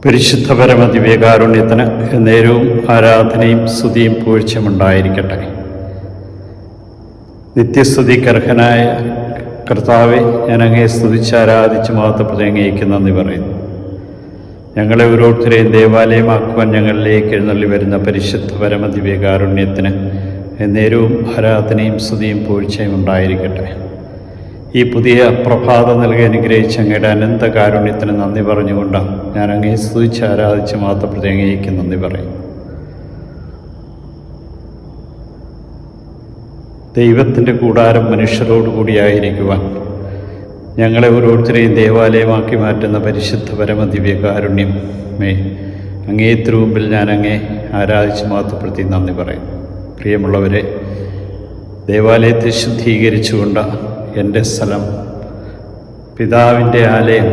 പരിശുദ്ധ പരമദിവ്യകാരുണ്യത്തിന് നേരവും ആരാധനയും സ്തുതിയും പുകഴ്ചയുമുണ്ടായിരിക്കട്ടെ. നിത്യസ്തുതിക്കർഹനായ കർത്താവെ, ഞാൻ അങ്ങയെ സ്തുതിച്ച് ആരാധിച്ച് മഹത്വപ്പെടുത്തി അങ്ങേക്ക് നന്ദി പറയുന്നു. ഞങ്ങളെ ഓരോരുത്തരെയും ദേവാലയമാക്കുവാൻ ഞങ്ങളിലേക്ക് എഴുന്നള്ളി വരുന്ന പരിശുദ്ധ പരമദിവ്യകാരുണ്യത്തിന് നേരവും ആരാധനയും സ്തുതിയും പുകഴ്ചയും ഉണ്ടായിരിക്കട്ടെ. ഈ പുതിയ പ്രഭാതം നൽകി അനുഗ്രഹിച്ച് അങ്ങയുടെ അനന്ത കാരുണ്യത്തിന് നന്ദി പറഞ്ഞുകൊണ്ട് ഞാൻ അങ്ങയെ സ്തുതിച്ച് ആരാധിച്ച് മഹത്വപ്പെടുത്തി അങ്ങേക്ക് നന്ദി പറയും. ദൈവത്തിൻ്റെ കൂടാരം മനുഷ്യരോടുകൂടിയായിരിക്കുവാൻ ഞങ്ങളെ ഓരോരുത്തരെയും ദേവാലയമാക്കി മാറ്റുന്ന പരിശുദ്ധ പരമദിവ്യകാരുണ്യമേ, അങ്ങേ തിരുമുമ്പിൽ ഞാൻ അങ്ങേ ആരാധിച്ച് മഹത്വപ്പെടുത്തി നന്ദി പറയും. പ്രിയമുള്ളവരെ, ദേവാലയത്തെ ശുദ്ധീകരിച്ചുകൊണ്ട് എൻ്റെ സ്ഥലം പിതാവിൻ്റെ ആലയം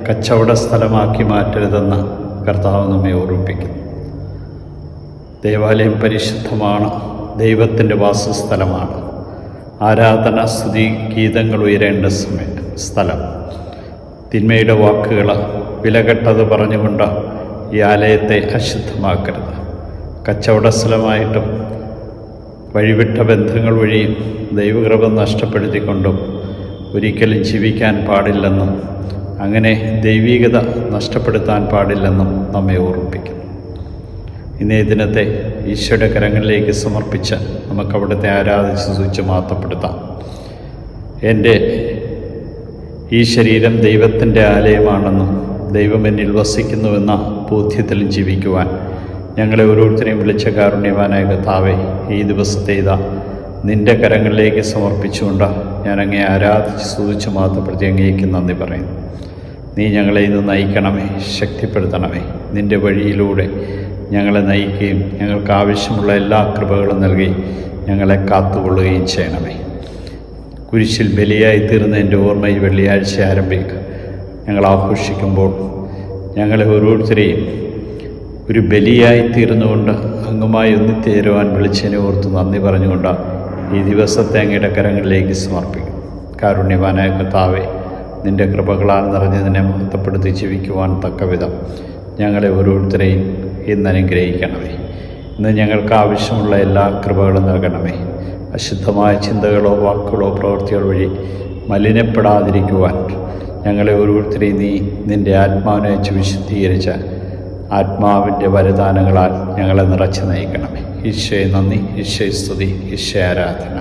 കച്ചവട സ്ഥലമാക്കി മാറ്റരുതെന്ന് കർത്താവ് നമ്മെ ഓർമ്മിപ്പിക്കുന്നു. ദേവാലയം പരിശുദ്ധമാണ്, ദൈവത്തിൻ്റെ വാസസ്ഥലമാണ്. ആരാധന, സ്തുതി, ഗീതങ്ങൾ ഉയരേണ്ട സ്ഥലം. തിന്മയുടെ വാക്കുകൾ, വിലകെട്ടത് പറഞ്ഞുകൊണ്ട് ഈ ആലയത്തെ അശുദ്ധമാക്കരുത്. കച്ചവട സ്ഥലമായിട്ടും വഴിവിട്ട ബന്ധങ്ങൾ വഴിയും ദൈവകൃപ നഷ്ടപ്പെടുത്തിക്കൊണ്ടും ഒരിക്കലും ജീവിക്കാൻ പാടില്ലെന്നും അങ്ങനെ ദൈവീകത നഷ്ടപ്പെടുത്താൻ പാടില്ലെന്നും നമ്മെ ഓർമ്മിപ്പിക്കുന്നു. ഇന്നേ ദിനത്തെ ഈശോയുടെ കരങ്ങളിലേക്ക് സമർപ്പിച്ച് നമുക്കവിടുത്തെ ആരാധിച്ച് സ്തുതിച്ച് മഹത്വപ്പെടുത്താം. എൻ്റെ ഈ ശരീരം ദൈവത്തിൻ്റെ ആലയമാണെന്നും ദൈവം എന്നിൽ വസിക്കുന്നുവെന്ന ബോധ്യത്തിലും ജീവിക്കുവാൻ ഞങ്ങളെ ഓരോരുത്തരെയും വിളിച്ച കാരുണ്യവാനായ കർത്താവേ, ഈ ദിവസത്തെ ഇതാ നിൻ്റെ കരങ്ങളിലേക്ക് സമർപ്പിച്ചുകൊണ്ട് ഞാൻ അങ്ങേ ആരാധിച്ച് സ്തുതിച്ച് മഹത്വപ്പെടുത്തി അങ്ങേക്ക് നന്ദി പറയുന്നു. നീ ഞങ്ങളെ ഇന്ന് നയിക്കണമേ, ശക്തിപ്പെടുത്തണമേ. നിൻ്റെ വഴിയിലൂടെ ഞങ്ങളെ നയിക്കുകയും ഞങ്ങൾക്ക് ആവശ്യമുള്ള എല്ലാ കൃപകളും നൽകി ഞങ്ങളെ കാത്തുകൊള്ളുകയും ചെയ്യണമേ. കുരിശിൽ ബലിയായി തീർന്ന എൻ്റെ ഓർമ്മ ഈ വെള്ളിയാഴ്ച ആരംഭിക്കുക ഞങ്ങൾ ആഘോഷിക്കുമ്പോൾ ഞങ്ങളെ ഓരോരുത്തരെയും ഒരു ബലിയായി തീർന്നുകൊണ്ട് അങ്ങുമായി ഒന്നിത്തേരുവാൻ വിളിച്ചതിനെ ഓർത്ത് നന്ദി പറഞ്ഞുകൊണ്ട് ഈ ദിവസത്തെ അങ്ങയുടെ കരങ്ങളിലേക്ക് സമർപ്പിക്കും. കാരുണ്യവാനായ കർത്താവേ, നിൻ്റെ കൃപകളാൽ നിറഞ്ഞതിനെ മഹത്വപ്പെടുത്തി ജീവിക്കുവാൻ തക്കവിധം ഞങ്ങളെ ഓരോരുത്തരെയും ഇന്ന് അനുഗ്രഹിക്കണമേ. ഇന്ന് ഞങ്ങൾക്ക് ആവശ്യമുള്ള എല്ലാ കൃപകളും നൽകണമേ. അശുദ്ധമായ ചിന്തകളോ വാക്കുകളോ പ്രവൃത്തികളോ വഴി മലിനപ്പെടാതിരിക്കുവാൻ ഞങ്ങളെ ഓരോരുത്തരെയും നീ നിൻ്റെ ആത്മാവിനെ വെച്ച് വിശുദ്ധീകരിച്ച ആത്മാവിൻ്റെ വരദാനങ്ങളാൽ ഞങ്ങളെ നിറച്ച് നയിക്കണമേ. ഈശോയെ നന്ദി, ഈശോയെ സ്തുതി, ഈശോയെ ആരാധന.